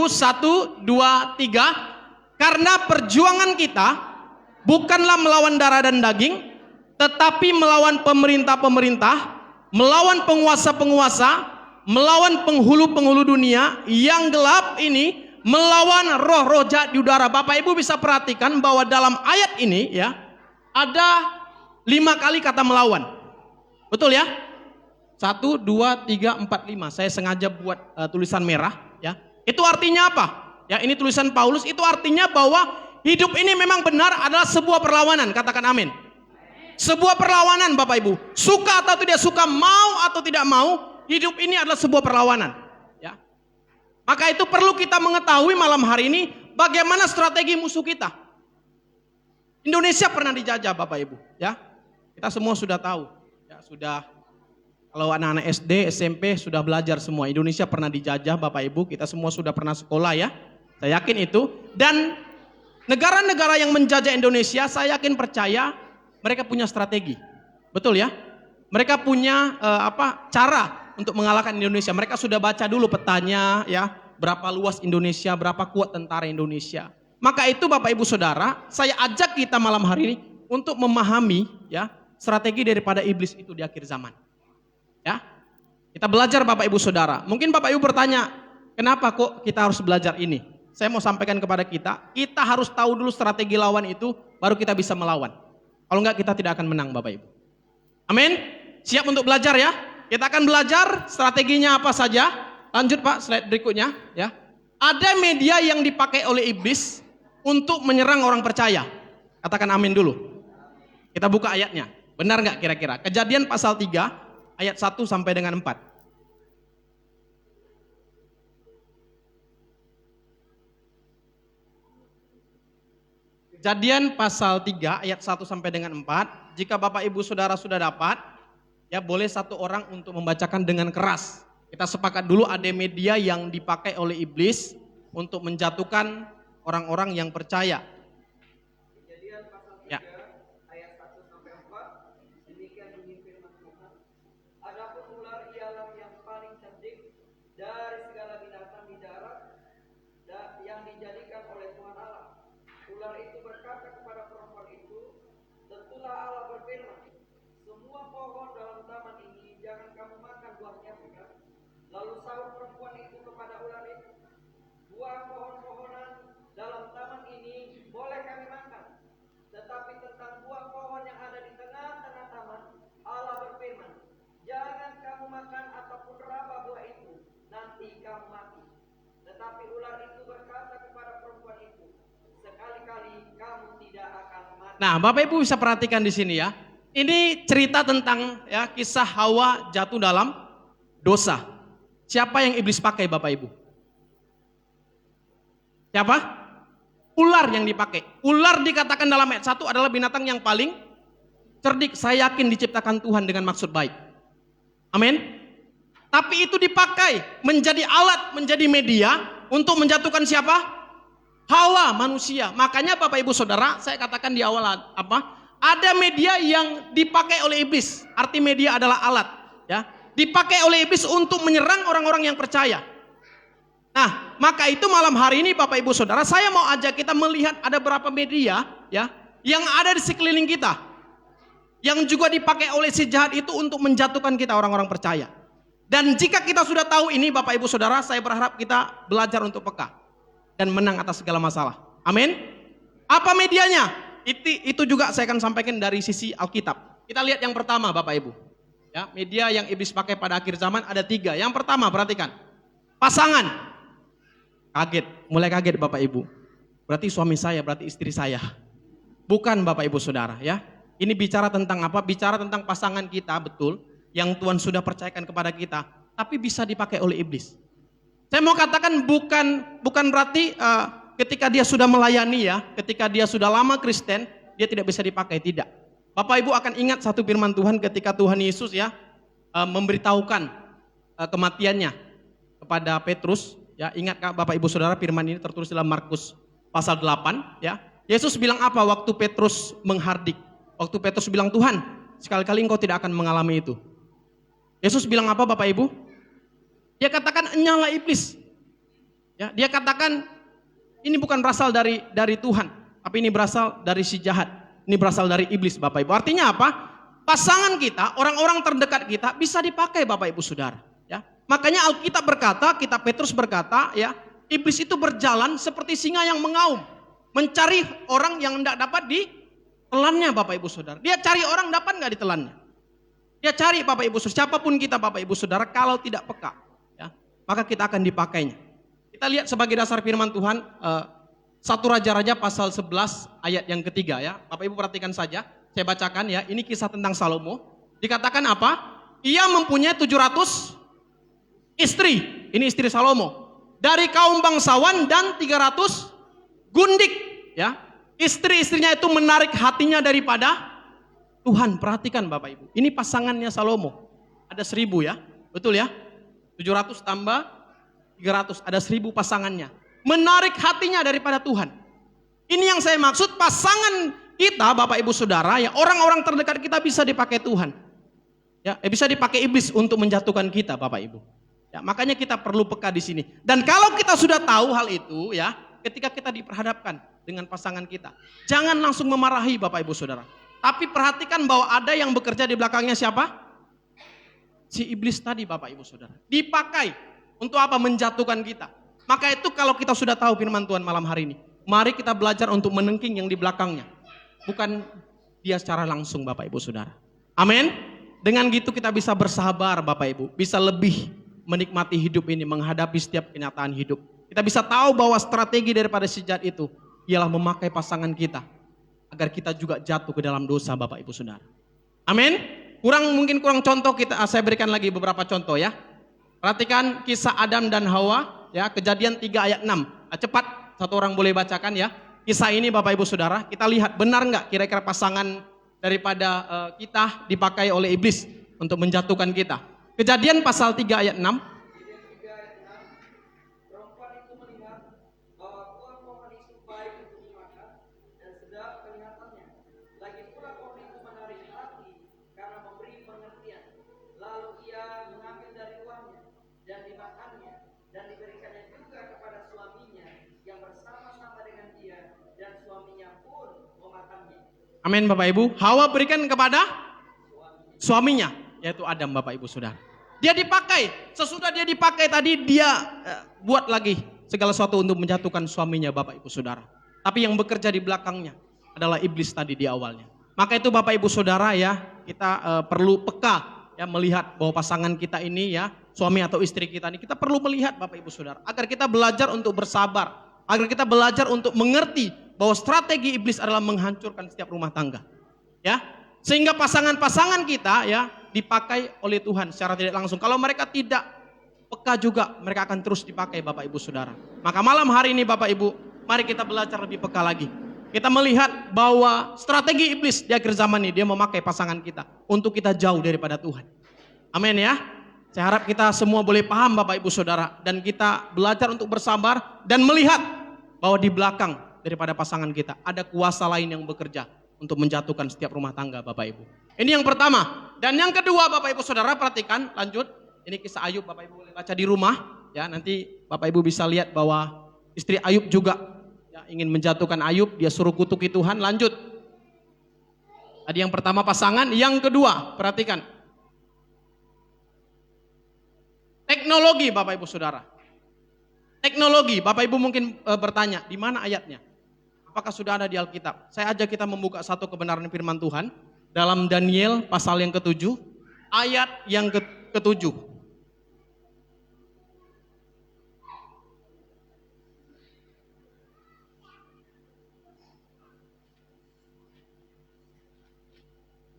Ibu, 1, 2, 3. Karena perjuangan kita bukanlah melawan darah dan daging, tetapi melawan pemerintah-pemerintah, melawan penguasa-penguasa, melawan penghulu-penghulu dunia yang gelap ini, melawan roh-roh jahat di udara. Bapak Ibu bisa perhatikan bahwa dalam ayat ini ya, ada 5 kali kata melawan. Betul ya? 1, 2, 3, 4, 5. Saya sengaja buat tulisan merah ya. Itu artinya apa? Ya, ini tulisan Paulus, itu artinya bahwa hidup ini memang benar adalah sebuah perlawanan. Katakan amin. Sebuah perlawanan Bapak Ibu. Suka atau tidak suka, mau atau tidak mau, hidup ini adalah sebuah perlawanan. Ya. Maka itu perlu kita mengetahui malam hari ini bagaimana strategi musuh kita. Indonesia pernah dijajah Bapak Ibu. Ya. Kita semua sudah tahu. Ya, sudah. Kalau anak-anak SD, SMP sudah belajar semua. Indonesia pernah dijajah Bapak Ibu. Kita semua sudah pernah sekolah ya. Saya yakin itu. Dan negara-negara yang menjajah Indonesia, saya yakin percaya mereka punya strategi. Betul ya? Mereka punya cara untuk mengalahkan Indonesia. Mereka sudah baca dulu petanya ya, berapa luas Indonesia, berapa kuat tentara Indonesia. Maka itu Bapak Ibu Saudara, saya ajak kita malam hari ini untuk memahami ya strategi daripada iblis itu di akhir zaman. Ya. Kita belajar Bapak Ibu Saudara. Mungkin Bapak Ibu bertanya, kenapa kok kita harus belajar ini? Saya mau sampaikan kepada kita harus tahu dulu strategi lawan itu, baru kita bisa melawan. Kalau enggak kita tidak akan menang Bapak Ibu. Amin? Siap untuk belajar ya? Kita akan belajar strateginya apa saja. Lanjut Pak, slide berikutnya ya. Ada media yang dipakai oleh iblis untuk menyerang orang percaya. Katakan amin dulu. Kita buka ayatnya. Benar enggak kira-kira? Kejadian pasal 3 ayat 1 sampai dengan 4. Kejadian pasal 3 ayat 1 sampai dengan 4. Jika Bapak Ibu Saudara sudah dapat, ya boleh satu orang untuk membacakan dengan keras. Kita sepakat dulu ada media yang dipakai oleh iblis untuk menjatuhkan orang-orang yang percaya. Kejadian pasal 3 Ya. ayat 1 sampai 4. Demikian bunyi firman Tuhan. Adapun ular ialah yang paling cerdik dari segala binatang di darat yang dijadikan oleh Tuhan Allah. Ular itu berkata kepada perempuan itu, tentulah Allah berfirman, semua pohon dalam taman ini jangan kamu makan buahnya, bukan? Lalu sahut perempuan itu kepada ular itu, buah pohon-pohonan dalam taman ini boleh kami makan, tetapi tentang buah pohon yang ada di tengah-tengah taman, Allah berfirman, jangan kamu makan ataupun raba buah itu, nanti kamu mati. Tetapi ular itu berkata kepada perempuan itu, sekali-kali kamu tidak akan mati. Nah, Bapak Ibu bisa perhatikan di sini ya. Ini cerita tentang ya kisah Hawa jatuh dalam dosa. Siapa yang iblis pakai Bapak Ibu? Siapa? Ular yang dipakai. Ular dikatakan dalam ayat 1 adalah binatang yang paling cerdik. Saya yakin diciptakan Tuhan dengan maksud baik. Amin. Tapi itu dipakai menjadi alat, menjadi media untuk menjatuhkan siapa? Hawa, manusia. Makanya Bapak Ibu Saudara, saya katakan di awal apa? Ada media yang dipakai oleh iblis. Arti media adalah alat, ya. Dipakai oleh iblis untuk menyerang orang-orang yang percaya. Nah, maka itu malam hari ini Bapak Ibu Saudara, saya mau ajak kita melihat ada berapa media, ya, yang ada di sekeliling kita. Yang juga dipakai oleh si jahat itu untuk menjatuhkan kita orang-orang percaya. Dan jika kita sudah tahu ini Bapak Ibu Saudara, saya berharap kita belajar untuk peka dan menang atas segala masalah. Amin. Apa medianya? Itu juga saya akan sampaikan dari sisi Alkitab. Kita lihat yang pertama Bapak Ibu. Ya, media yang iblis pakai pada akhir zaman ada 3. Yang pertama perhatikan. Pasangan. Kaget, mulai kaget Bapak Ibu. Berarti suami saya, berarti istri saya. Bukan Bapak Ibu Saudara ya. Ini bicara tentang apa? Bicara tentang pasangan kita, betul. Yang Tuhan sudah percayakan kepada kita, tapi bisa dipakai oleh iblis. Saya mau katakan bukan berarti ketika dia sudah melayani ya, ketika dia sudah lama Kristen, dia tidak bisa dipakai, tidak. Bapak Ibu akan ingat satu firman Tuhan ketika Tuhan Yesus ya memberitahukan kematiannya kepada Petrus, ya. Ingat Bapak Ibu Saudara, firman ini tertulis dalam Markus pasal 8 ya. Yesus bilang apa waktu Petrus menghardik? Waktu Petrus bilang, "Tuhan, sekali-kali engkau tidak akan mengalami itu." Yesus bilang apa Bapak Ibu? Dia katakan, "Enyalah iblis." Ya, dia katakan ini bukan berasal dari Tuhan, tapi ini berasal dari si jahat. Ini berasal dari iblis, Bapak Ibu. Artinya apa? Pasangan kita, orang-orang terdekat kita bisa dipakai, Bapak Ibu Saudara. Ya, makanya Alkitab berkata, kitab Petrus berkata, ya, iblis itu berjalan seperti singa yang mengaum, mencari orang yang tidak dapat ditelannya, Bapak Ibu Saudara. Dia cari orang, dapat nggak ditelannya? Dia cari, Bapak Ibu Saudara, siapapun kita, Bapak Ibu Saudara, kalau tidak peka, ya, maka kita akan dipakainya. Kita lihat sebagai dasar firman Tuhan, 1 Raja-Raja pasal 11 ayat yang ketiga, ya. Bapak Ibu perhatikan saja, saya bacakan ya, ini kisah tentang Salomo. Dikatakan apa? Ia mempunyai 700 istri, ini istri Salomo. Dari kaum bangsawan dan 300 gundik, ya. Istri-istrinya itu menarik hatinya daripada Tuhan. Perhatikan Bapak Ibu, ini pasangannya Salomo. Ada 1000 ya, betul ya? 700 tambah 300, ada 1000 pasangannya. Menarik hatinya daripada Tuhan. Ini yang saya maksud, pasangan kita Bapak Ibu Saudara, ya, orang-orang terdekat kita bisa dipakai Tuhan. Ya, bisa dipakai iblis untuk menjatuhkan kita Bapak Ibu. Ya, makanya kita perlu peka di sini. Dan kalau kita sudah tahu hal itu, ya, ketika kita diperhadapkan dengan pasangan kita, jangan langsung memarahi Bapak Ibu Saudara. Tapi perhatikan bahwa ada yang bekerja di belakangnya siapa? Si iblis tadi Bapak Ibu Saudara. Dipakai untuk apa? Menjatuhkan kita. Maka itu kalau kita sudah tahu firman Tuhan malam hari ini, mari kita belajar untuk menengking yang di belakangnya. Bukan dia secara langsung Bapak Ibu Saudara. Amin. Dengan gitu kita bisa bersabar Bapak Ibu. Bisa lebih menikmati hidup ini, menghadapi setiap kenyataan hidup. Kita bisa tahu bahwa strategi daripada si jahat itu ialah memakai pasangan kita agar kita juga jatuh ke dalam dosa Bapak Ibu Saudara. Amin. Mungkin kurang contoh, saya berikan lagi beberapa contoh ya. Perhatikan kisah Adam dan Hawa, ya, Kejadian 3 ayat 6. Cepat, satu orang boleh bacakan ya. Kisah ini Bapak Ibu Saudara, kita lihat benar nggak kira-kira pasangan daripada kita dipakai oleh iblis untuk menjatuhkan kita. Kejadian pasal 3 ayat 6. Kejadian 3 ayat 6, perempuan itu melihat bahwa pohon itu baik untuk dimakan dan sedap kelihatannya. Lagi pula pohon itu menarik hati karena memberi pengertian. Lalu ia mengambil dari buahnya dan dimakannya dan diberikannya juga kepada suaminya yang bersama-sama dengan dia, dan suaminya pun memakannya. Amin Bapak Ibu. Hawa berikan kepada suaminya, yaitu Adam Bapak Ibu Saudara. Dia dipakai, sesudah dia dipakai tadi dia buat lagi segala sesuatu untuk menjatuhkan suaminya Bapak Ibu Saudara. Tapi yang bekerja di belakangnya adalah iblis tadi di awalnya. Maka itu Bapak Ibu Saudara ya, kita perlu peka ya, melihat bahwa pasangan kita ini ya, suami atau istri kita ini, kita perlu melihat Bapak Ibu Saudara, agar kita belajar untuk bersabar, agar kita belajar untuk mengerti bahwa strategi iblis adalah menghancurkan setiap rumah tangga. Ya, sehingga pasangan-pasangan kita ya dipakai oleh Tuhan secara tidak langsung. Kalau mereka tidak peka juga, mereka akan terus dipakai Bapak Ibu Saudara. Maka malam hari ini Bapak Ibu, mari kita belajar lebih peka lagi. Kita melihat bahwa strategi iblis di akhir zaman ini, dia memakai pasangan kita untuk kita jauh daripada Tuhan. Amin ya. Saya harap kita semua boleh paham Bapak Ibu Saudara, dan kita belajar untuk bersabar dan melihat bahwa di belakang daripada pasangan kita ada kuasa lain yang bekerja untuk menjatuhkan setiap rumah tangga Bapak Ibu. Ini yang pertama. Dan yang kedua Bapak Ibu Saudara, perhatikan lanjut. Ini kisah Ayub, Bapak Ibu boleh baca di rumah. Ya, nanti Bapak Ibu bisa lihat bahwa istri Ayub juga ya, ingin menjatuhkan Ayub. Dia suruh kutuki Tuhan. Lanjut. Tadi yang pertama pasangan. Yang kedua, perhatikan. Teknologi Bapak Ibu Saudara. Teknologi, Bapak Ibu mungkin bertanya, di mana ayatnya? Apakah sudah ada di Alkitab? Saya ajak kita membuka satu kebenaran firman Tuhan dalam Daniel pasal yang ke-7, ayat yang ke-7.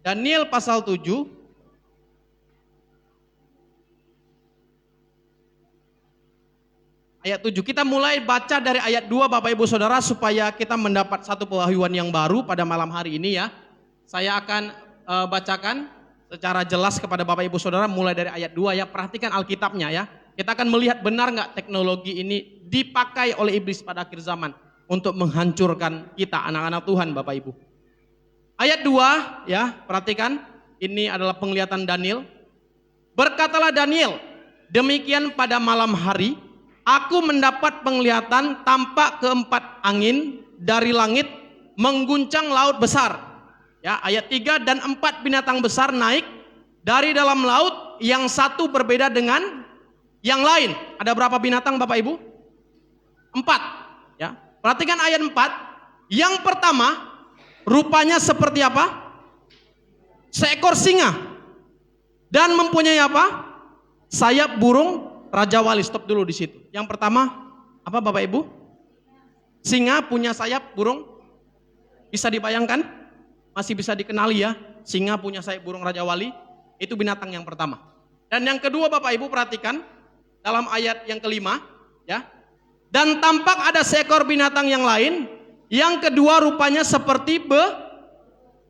Daniel pasal 7 ayat 7. Kita mulai baca dari ayat 2 Bapak Ibu Saudara supaya kita mendapat satu pewahyuan yang baru pada malam hari ini ya. Saya akan bacakan secara jelas kepada Bapak Ibu Saudara mulai dari ayat 2 ya. Perhatikan Alkitabnya ya. Kita akan melihat benar nggak teknologi ini dipakai oleh iblis pada akhir zaman untuk menghancurkan kita anak-anak Tuhan Bapak Ibu. Ayat 2 ya, perhatikan. Ini adalah penglihatan Daniel. Berkatalah Daniel, demikian pada malam hari Aku mendapat penglihatan tampak keempat angin dari langit mengguncang laut besar. Ya, ayat 3, dan 4 binatang besar naik dari dalam laut, yang satu berbeda dengan yang lain. Ada berapa binatang Bapak Ibu? 4. Ya, perhatikan ayat 4. Yang pertama, rupanya seperti apa? Seekor singa. Dan mempunyai apa? Sayap burung Raja Wali. Stop dulu di situ. Yang pertama, apa Bapak Ibu? Singa punya sayap burung. Bisa dibayangkan? Masih bisa dikenali ya? Singa punya sayap burung Raja Wali. Itu binatang yang pertama. Dan yang kedua Bapak Ibu perhatikan. Dalam ayat yang kelima. Ya. Dan tampak ada seekor binatang yang lain. Yang kedua rupanya seperti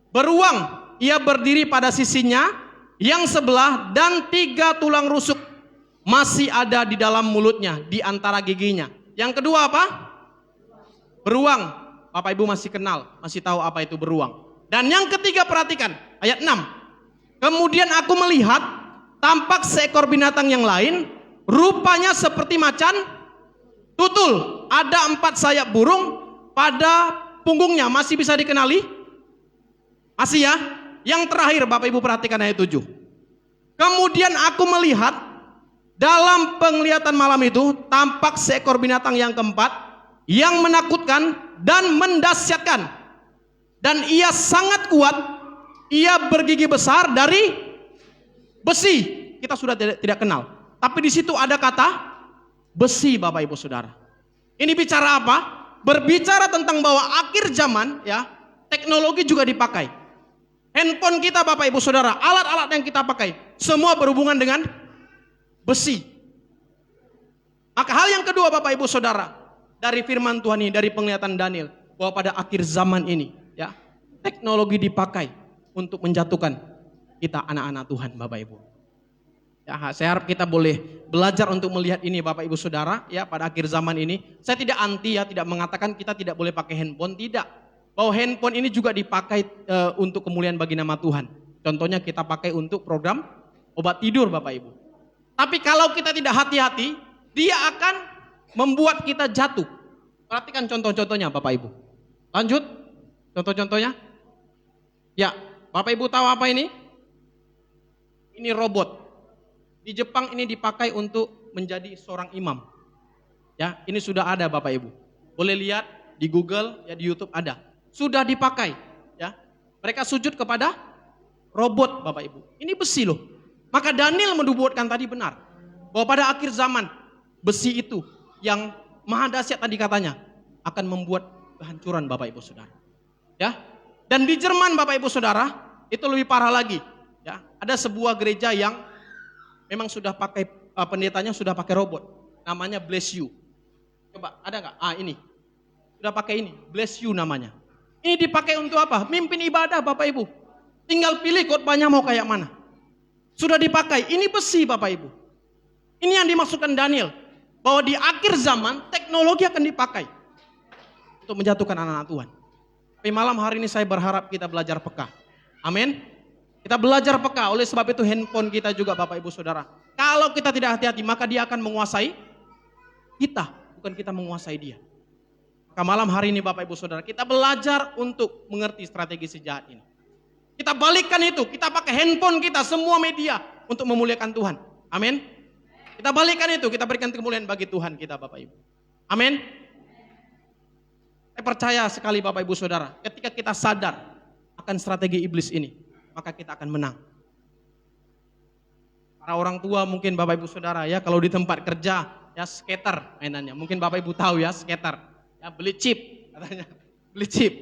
beruang. Ia berdiri pada sisinya yang sebelah, dan 3 tulang rusuk masih ada di dalam mulutnya, di antara giginya. Yang kedua apa? Beruang. Bapak Ibu masih kenal, masih tahu apa itu beruang. Dan yang ketiga perhatikan, ayat 6. Kemudian aku melihat tampak seekor binatang yang lain, rupanya seperti macan tutul. Ada 4 sayap burung pada punggungnya. Masih bisa dikenali? Masih ya? Yang terakhir Bapak Ibu perhatikan ayat 7. Kemudian aku melihat dalam penglihatan malam itu tampak seekor binatang yang keempat yang menakutkan dan mendahsyatkan. Dan ia sangat kuat, ia bergigi besar dari besi. Kita sudah tidak kenal. Tapi di situ ada kata besi Bapak Ibu Saudara. Ini bicara apa? Berbicara tentang bahwa akhir zaman ya, teknologi juga dipakai. Handphone kita Bapak Ibu Saudara, alat-alat yang kita pakai semua berhubungan dengan besi. Maka hal yang kedua Bapak Ibu Saudara, dari firman Tuhan ini, dari penglihatan Daniel, bahwa pada akhir zaman ini ya, teknologi dipakai untuk menjatuhkan kita anak-anak Tuhan Bapak Ibu. Ya, saya harap kita boleh belajar untuk melihat ini Bapak Ibu Saudara ya, pada akhir zaman ini. Saya tidak anti ya, tidak mengatakan kita tidak boleh pakai handphone, tidak. Bahwa handphone ini juga dipakai untuk kemuliaan bagi nama Tuhan. Contohnya kita pakai untuk program obat tidur Bapak Ibu. Tapi kalau kita tidak hati-hati, dia akan membuat kita jatuh. Perhatikan contoh-contohnya Bapak Ibu. Lanjut, contoh-contohnya. Ya, Bapak Ibu tahu apa ini? Ini robot. Di Jepang ini dipakai untuk menjadi seorang imam. Ya, ini sudah ada Bapak Ibu. Boleh lihat di Google, ya di YouTube ada. Sudah dipakai, ya. Mereka sujud kepada robot Bapak Ibu. Ini besi loh. Maka Daniel menubuatkan tadi benar, bahwa pada akhir zaman besi itu yang maha dahsyat tadi katanya akan membuat kehancuran Bapak Ibu Saudara. Ya. Dan di Jerman Bapak Ibu Saudara itu lebih parah lagi. Ya. Ada sebuah gereja yang memang sudah pakai pendetanya sudah pakai robot, namanya Bless You. Coba ada nggak? Ini sudah pakai ini, Bless You namanya. Ini dipakai untuk apa? Mimpin ibadah Bapak Ibu. Tinggal pilih khotbahnya mau kayak mana. Sudah dipakai, ini besi Bapak Ibu. Ini yang dimaksudkan Daniel, bahwa di akhir zaman teknologi akan dipakai untuk menjatuhkan anak-anak Tuhan. Tapi malam hari ini saya berharap kita belajar peka. Amin. Kita belajar peka, oleh sebab itu handphone kita juga Bapak Ibu Saudara. Kalau kita tidak hati-hati maka dia akan menguasai kita, bukan kita menguasai dia. Maka malam hari ini Bapak Ibu Saudara, kita belajar untuk mengerti strategi si jahat ini. Kita balikkan itu, kita pakai handphone kita, semua media untuk memuliakan Tuhan. Amin. Kita balikkan itu, kita berikan kemuliaan bagi Tuhan kita Bapak Ibu. Amin. Saya percaya sekali Bapak Ibu Saudara, ketika kita sadar akan strategi iblis ini, maka kita akan menang. Para orang tua mungkin Bapak Ibu Saudara ya, kalau di tempat kerja ya skater mainannya. Mungkin Bapak Ibu tahu ya skater. Ya beli chip katanya. Beli chip.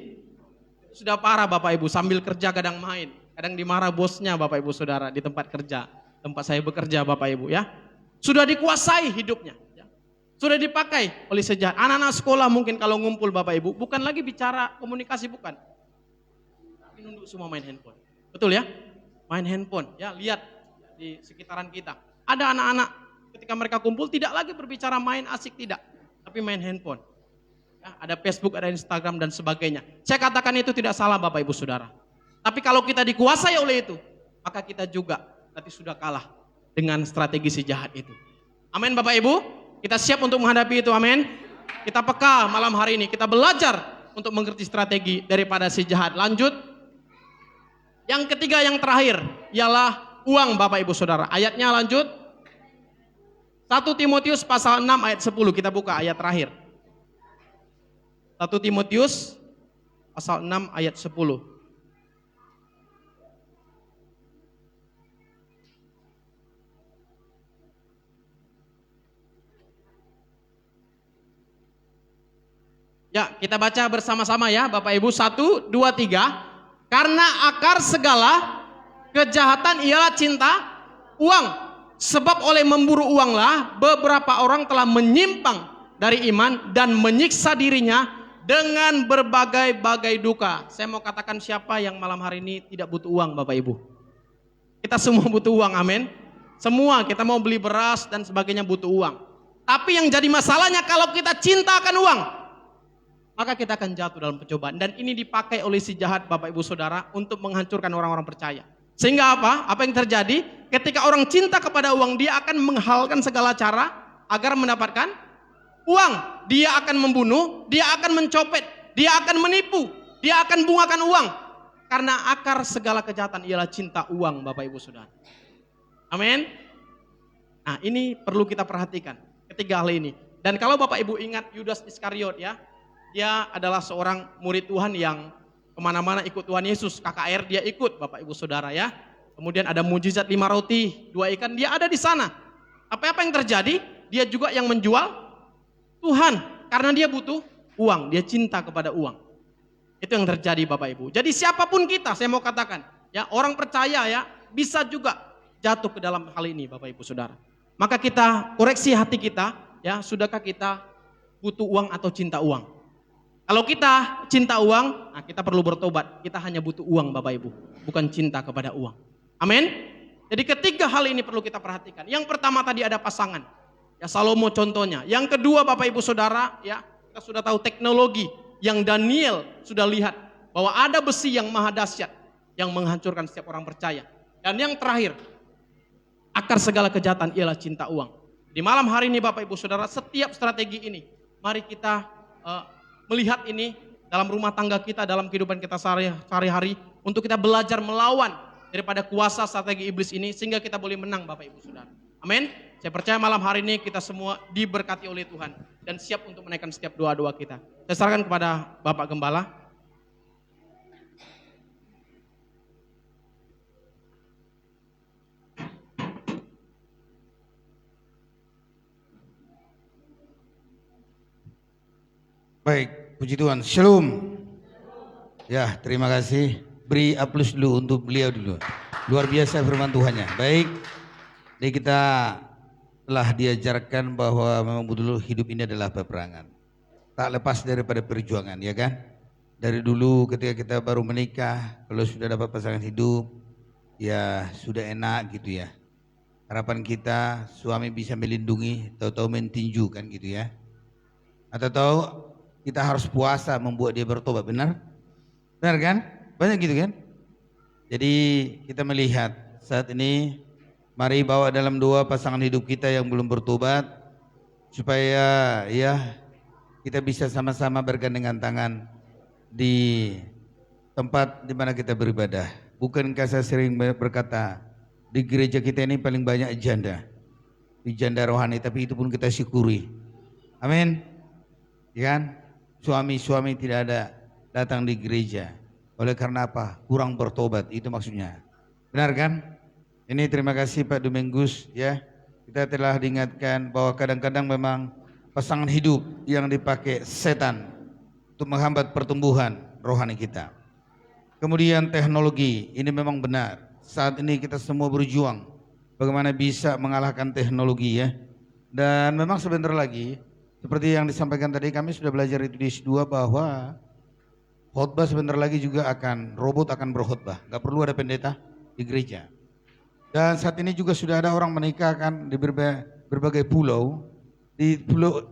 Sudah parah Bapak Ibu, sambil kerja kadang main. Kadang dimarah bosnya Bapak Ibu Saudara di tempat kerja. Tempat saya bekerja Bapak Ibu ya. Sudah dikuasai hidupnya. Ya. Sudah dipakai oleh sejahat. Anak-anak sekolah mungkin kalau ngumpul Bapak Ibu, bukan lagi bicara komunikasi, bukan. Tapi nunduk semua main handphone. Betul ya? Main handphone, ya lihat di sekitaran kita. Ada anak-anak ketika mereka kumpul tidak lagi berbicara main asik, tidak. Tapi main handphone. Ya, ada Facebook, ada Instagram dan sebagainya. Saya katakan itu tidak salah Bapak Ibu Saudara. Tapi kalau kita dikuasai oleh itu, maka kita juga nanti sudah kalah dengan strategi si jahat itu. Amin Bapak Ibu. Kita siap untuk menghadapi itu, amin. Kita peka malam hari ini, kita belajar untuk mengerti strategi daripada si jahat. Lanjut. Yang ketiga, yang terakhir, ialah uang Bapak Ibu Saudara. Ayatnya lanjut. 1 Timotius pasal 6 ayat 10, kita buka ayat terakhir. 1 Timotius pasal 6 ayat 10. Ya, kita baca bersama-sama ya Bapak Ibu. 1, 2, 3. Karena akar segala kejahatan ialah cinta uang. Sebab oleh memburu uanglah beberapa orang telah menyimpang dari iman dan menyiksa dirinya dengan berbagai-bagai duka. Saya mau katakan siapa yang malam hari ini tidak butuh uang Bapak Ibu? Kita semua butuh uang, amin. Semua kita mau beli beras dan sebagainya butuh uang. Tapi yang jadi masalahnya kalau kita cinta akan uang, maka kita akan jatuh dalam pencobaan. Dan ini dipakai oleh si jahat Bapak Ibu Saudara untuk menghancurkan orang-orang percaya. Sehingga apa? Apa yang terjadi? Ketika orang cinta kepada uang, dia akan menghalalkan segala cara agar mendapatkan uang. Dia akan membunuh, dia akan mencopet, dia akan menipu, dia akan bungakan uang. Karena akar segala kejahatan ialah cinta uang Bapak Ibu Saudara. Amin. Nah, ini perlu kita perhatikan ketiga hal ini. Dan kalau Bapak Ibu ingat Yudas Iskariot ya, dia adalah seorang murid Tuhan yang kemana-mana ikut Tuhan Yesus. KKR dia ikut Bapak Ibu Saudara ya. Kemudian ada mujizat 5 roti 2 ikan, dia ada di sana. Apa yang terjadi? Dia juga yang menjual Tuhan. Karena dia butuh uang, dia cinta kepada uang. Itu yang terjadi Bapak Ibu. Jadi siapapun kita, saya mau katakan ya, orang percaya ya bisa juga jatuh ke dalam hal ini Bapak Ibu Saudara. Maka kita koreksi hati kita ya, sudahkah kita butuh uang atau cinta uang? Kalau kita cinta uang, nah kita perlu bertobat. Kita hanya butuh uang Bapak Ibu, bukan cinta kepada uang. Amin. Jadi ketiga hal ini perlu kita perhatikan. Yang pertama tadi ada pasangan. Ya Salomo contohnya. Yang kedua Bapak Ibu Saudara, ya kita sudah tahu teknologi yang Daniel sudah lihat bahwa ada besi yang maha dahsyat yang menghancurkan setiap orang percaya. Dan yang terakhir, akar segala kejahatan ialah cinta uang. Di malam hari ini Bapak Ibu Saudara, setiap strategi ini mari kita melihat ini dalam rumah tangga kita, dalam kehidupan kita sehari-hari, untuk kita belajar melawan daripada kuasa strategi iblis ini, sehingga kita boleh menang Bapak Ibu Saudara. Amin. Saya percaya malam hari ini kita semua diberkati oleh Tuhan dan siap untuk menaikkan setiap doa-doa kita. Saya serahkan kepada Bapak Gembala. Baik, puji Tuhan. Shalom. Ya, terima kasih. Beri aplaus dulu untuk beliau dulu. Luar biasa firman Tuhannya. Baik, jadi kita telah diajarkan bahwa memang betul hidup ini adalah peperangan. Tak lepas daripada perjuangan, ya kan? Dari dulu ketika kita baru menikah, kalau sudah dapat pasangan hidup, ya sudah enak gitu ya. Harapan kita suami bisa melindungi, tahu-tahu mentinju kan gitu ya. Atau tahu kita harus puasa membuat dia bertobat, benar? Benar kan? Banyak gitu kan? Jadi kita melihat saat ini, mari bawa dalam doa pasangan hidup kita yang belum bertobat, supaya ya kita bisa sama-sama bergandengan tangan di tempat di mana kita beribadah. Bukankah saya sering berkata, di gereja kita ini paling banyak janda, di janda rohani, tapi itu pun kita syukuri. Amin. Ya kan? Suami-suami tidak ada datang di gereja. Oleh karena apa? Kurang bertobat, itu maksudnya. Benar kan? Ini terima kasih Pak Domingus ya. Kita telah diingatkan bahwa kadang-kadang memang pasangan hidup yang dipakai setan untuk menghambat pertumbuhan rohani kita. Kemudian teknologi, ini memang benar. Saat ini kita semua berjuang bagaimana bisa mengalahkan teknologi ya. Dan memang sebentar lagi, seperti yang disampaikan tadi, kami sudah belajar itu di S2 bahwa khotbah sebentar lagi juga robot akan berkhotbah. Gak perlu ada pendeta di gereja. Dan saat ini juga sudah ada orang menikahkan di berbagai pulau.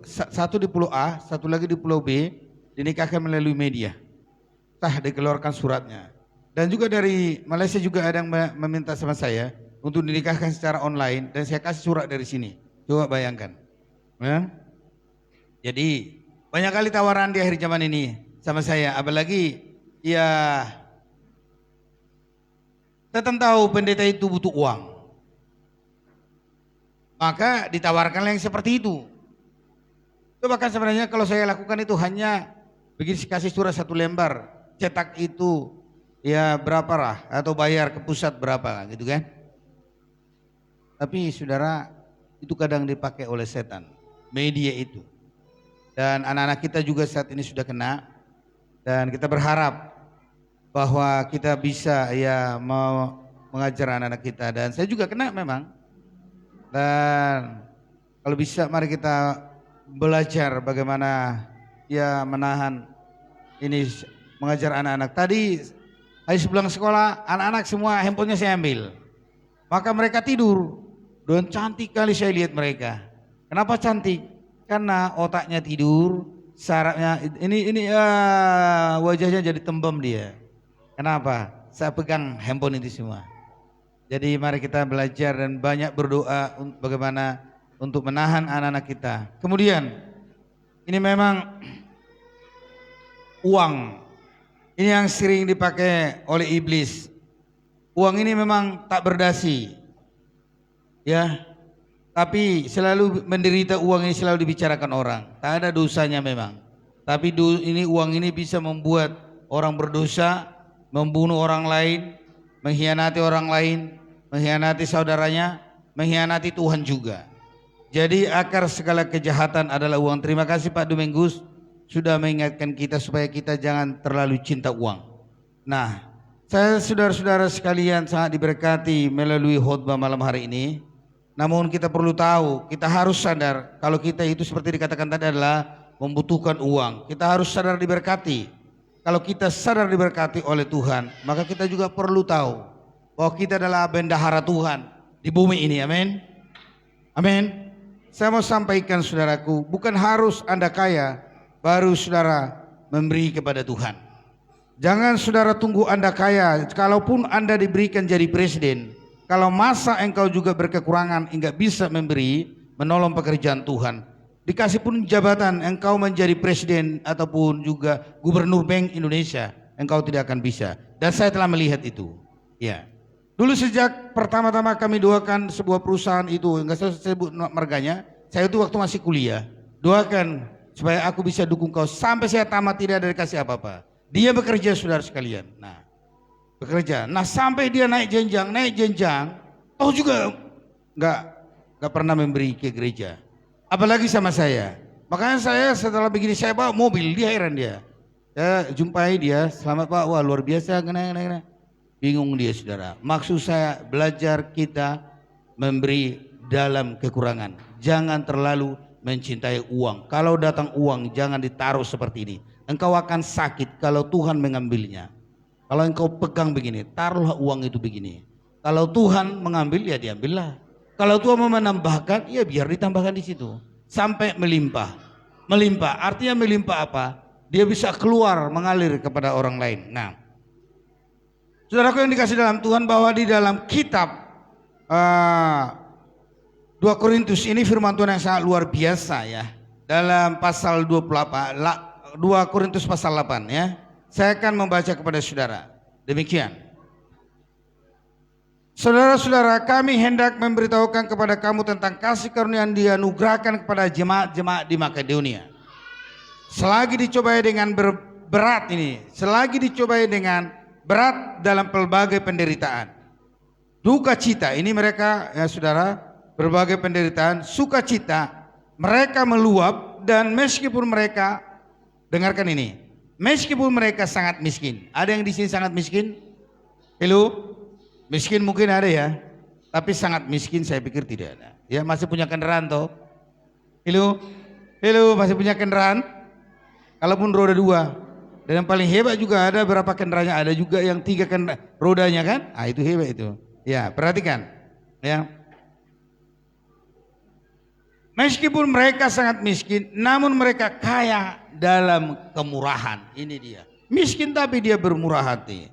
Satu di pulau A, satu lagi di pulau B, dinikahkan melalui media. Dikeluarkan suratnya. Dan juga dari Malaysia juga ada yang meminta sama saya untuk dinikahkan secara online. Dan saya kasih surat dari sini. Coba bayangkan. Ya. Jadi banyak kali tawaran di akhir zaman ini sama saya, apalagi ya kita tahu pendeta itu butuh uang, maka ditawarkan yang seperti itu. Itu bahkan sebenarnya kalau saya lakukan itu hanya begitu kasih surat 1 lembar, cetak itu ya berapa lah, atau bayar ke pusat berapa gitu kan. Tapi saudara, itu kadang dipakai oleh setan, media itu. Dan anak-anak kita juga saat ini sudah kena, dan kita berharap bahwa kita bisa ya mengajar anak-anak kita, dan saya juga kena memang. Dan kalau bisa mari kita belajar bagaimana ya menahan ini, mengajar anak-anak. Tadi habis pulang sekolah, anak-anak semua handphonenya saya ambil, maka mereka tidur dan cantik kali saya lihat mereka. Kenapa cantik? Karena otaknya tidur, sarafnya ini wajahnya jadi tembem dia. Kenapa? Saya pegang handphone itu semua. Jadi mari kita belajar dan banyak berdoa bagaimana untuk menahan anak-anak kita. Kemudian ini memang uang ini yang sering dipakai oleh iblis. Uang ini memang tak berdasi, ya. Tapi selalu menderita uang ini selalu dibicarakan orang. Tak ada dosanya memang. Tapi ini uang ini bisa membuat orang berdosa, membunuh orang lain, mengkhianati orang lain, mengkhianati saudaranya, mengkhianati Tuhan juga. Jadi akar segala kejahatan adalah uang. Terima kasih Pak Domingus sudah mengingatkan kita supaya kita jangan terlalu cinta uang. Nah, saya saudara-saudara sekalian sangat diberkati melalui khotbah malam hari ini. Namun kita perlu tahu, kita harus sadar kalau kita itu seperti dikatakan tadi adalah membutuhkan uang. Kita harus sadar diberkati. Kalau kita sadar diberkati oleh Tuhan, maka kita juga perlu tahu bahwa kita adalah bendahara Tuhan di bumi ini. Amin. Amin. Saya mau sampaikan saudaraku, bukan harus Anda kaya baru saudara memberi kepada Tuhan. Jangan saudara tunggu Anda kaya, kalaupun Anda diberikan jadi presiden, kalau masa engkau juga berkekurangan hingga bisa memberi, menolong pekerjaan Tuhan. Dikasih pun jabatan engkau menjadi presiden ataupun juga gubernur Bank Indonesia, engkau tidak akan bisa. Dan saya telah melihat itu. Ya. Dulu sejak pertama-tama kami doakan sebuah perusahaan itu, enggak saya sebut marganya, saya itu waktu masih kuliah. Doakan supaya aku bisa dukung kau sampai saya tamat tidak ada dikasih apa-apa. Dia bekerja saudara sekalian. Nah, bekerja. Nah, sampai dia naik jenjang, toh juga nggak pernah memberi ke gereja. Apalagi sama saya. Makanya saya setelah begini saya bawa mobil, dia heran dia. Saya jumpai dia, selamat Pak, wah luar biasa, kena. Bingung dia saudara. Maksud saya belajar kita memberi dalam kekurangan. Jangan terlalu mencintai uang. Kalau datang uang jangan ditaruh seperti ini. Engkau akan sakit kalau Tuhan mengambilnya. Kalau engkau pegang begini, taruhlah uang itu begini. Kalau Tuhan mengambil ya diambillah. Kalau Tuhan mau menambahkan ya biar ditambahkan di situ. Sampai melimpah. Melimpah artinya melimpah apa? Dia bisa keluar mengalir kepada orang lain. Nah, saudaraku yang dikasih dalam Tuhan, bahwa di dalam kitab 2 Korintus ini firman Tuhan yang sangat luar biasa ya. Dalam pasal 28, 2 Korintus pasal 8 ya. Saya akan membaca kepada saudara. Demikian. Saudara-saudara, kami hendak memberitahukan kepada kamu tentang kasih karunia yang dianugerahkan kepada jemaat-jemaat di Makedonia. Selagi dicobai dengan berat ini, selagi dicobai dengan berat dalam pelbagai penderitaan, duka cita, ini mereka ya saudara, berbagai penderitaan, sukacita, mereka meluap. Dan meskipun mereka, dengarkan ini, meskipun mereka sangat miskin. Ada yang di sini sangat miskin? Halo? Miskin mungkin ada ya, tapi sangat miskin saya pikir tidak ada. Ya, masih punya kendaraan toh? Halo? Halo, masih punya kendaraan? Kalaupun roda 2. Dan yang paling hebat juga ada berapa kendaraannya, ada juga yang 3 rodanya kan? Ah, itu hebat itu. Ya, perhatikan. Ya. Meskipun mereka sangat miskin, namun mereka kaya dalam kemurahan. Ini dia. Miskin tapi dia bermurah hati.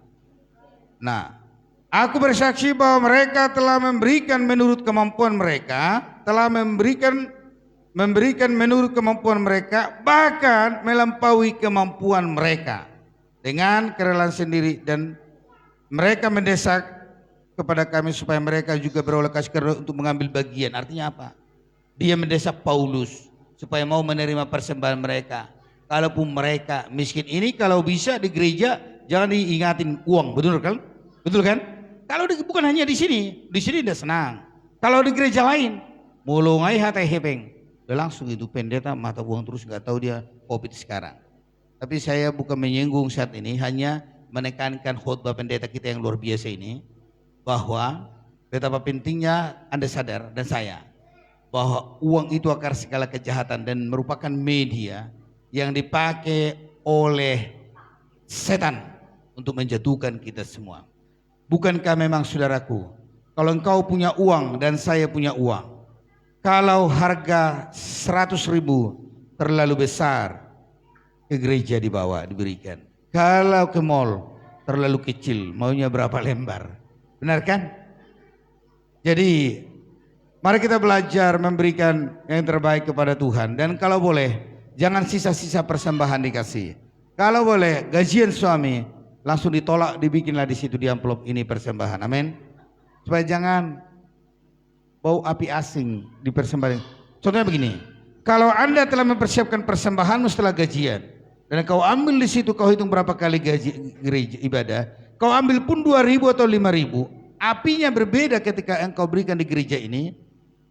Nah, aku bersaksi bahwa mereka telah memberikan menurut kemampuan mereka, telah memberikan memberikan menurut kemampuan mereka, bahkan melampaui kemampuan mereka dengan kerelaan sendiri, dan mereka mendesak kepada kami supaya mereka juga berolah kasih karunia untuk mengambil bagian. Artinya apa? Dia mendesak Paulus supaya mau menerima persembahan mereka. Kalaupun mereka miskin ini, kalau bisa di gereja jangan diingatin uang, betul kan? Betul kan? Kalau bukan hanya di sini udah senang. Kalau di gereja lain, mulungai hati hepeng. Udah langsung itu pendeta mata uang terus, nggak tahu dia COVID sekarang. Tapi saya bukan menyinggung saat ini, hanya menekankan khotbah pendeta kita yang luar biasa ini, bahwa betapa pentingnya Anda sadar dan saya, bahwa uang itu akar segala kejahatan dan merupakan media yang dipakai oleh setan untuk menjatuhkan kita semua. Bukankah memang saudaraku, kalau engkau punya uang dan saya punya uang, kalau harga 100.000 terlalu besar, ke gereja diberikan. Kalau ke mall terlalu kecil, maunya berapa lembar? Benar kan? Jadi mari kita belajar memberikan yang terbaik kepada Tuhan. Dan kalau boleh, jangan sisa-sisa persembahan dikasih. Kalau boleh, gajian suami langsung ditolak, dibikinlah di situ di amplop ini persembahan. Amin. Supaya jangan bau api asing di persembahan. Contohnya begini, kalau Anda telah mempersiapkan persembahan setelah gajian, dan kau ambil di situ, kau hitung berapa kali gaji gereja ibadah, kau ambil pun 2.000 atau 5.000, apinya berbeda ketika engkau berikan di gereja ini.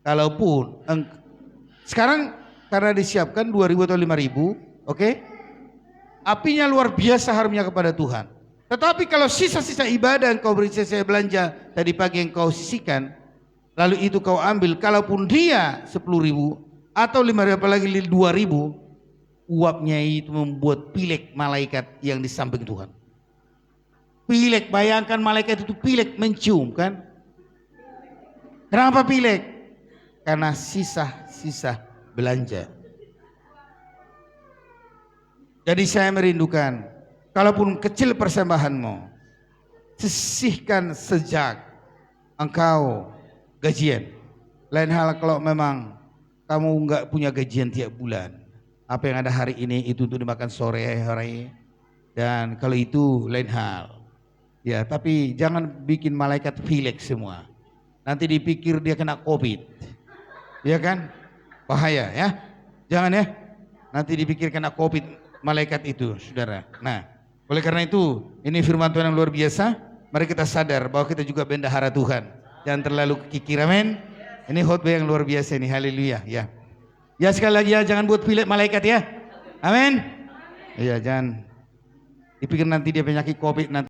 Kalaupun sekarang karena disiapkan 2.000 atau 5.000, oke? Apinya luar biasa harumnya kepada Tuhan. Tetapi kalau sisa-sisa ibadah engkau beri, saya belanja tadi pagi engkau sisihkan, lalu itu kau ambil, kalaupun dia 10.000 atau 5.000 apalagi 2.000, uapnya itu membuat pilek malaikat yang di samping Tuhan. Pilek, bayangkan malaikat itu pilek mencium kan? Kenapa pilek? Karena sisa-sisa belanja. Jadi saya merindukan, kalaupun kecil persembahanmu, sisihkan sejak engkau gajian. Lain hal kalau memang kamu enggak punya gajian tiap bulan, apa yang ada hari ini itu untuk dimakan sore hari, dan kalau itu lain hal. Ya, tapi jangan bikin malaikat pilek semua. Nanti dipikir dia kena COVID. Ya kan? Bahaya ya. Jangan ya. Nanti dipikir kena COVID malaikat itu, saudara. Nah, oleh karena itu, ini firman Tuhan yang luar biasa. Mari kita sadar bahwa kita juga bendahara Tuhan. Jangan terlalu kikir, amin. Ini khotbah yang luar biasa ini, haleluya ya. Ya sekali lagi ya, jangan buat pilek malaikat ya. Amin. Iya, jangan dipikir nanti dia penyakit COVID nanti.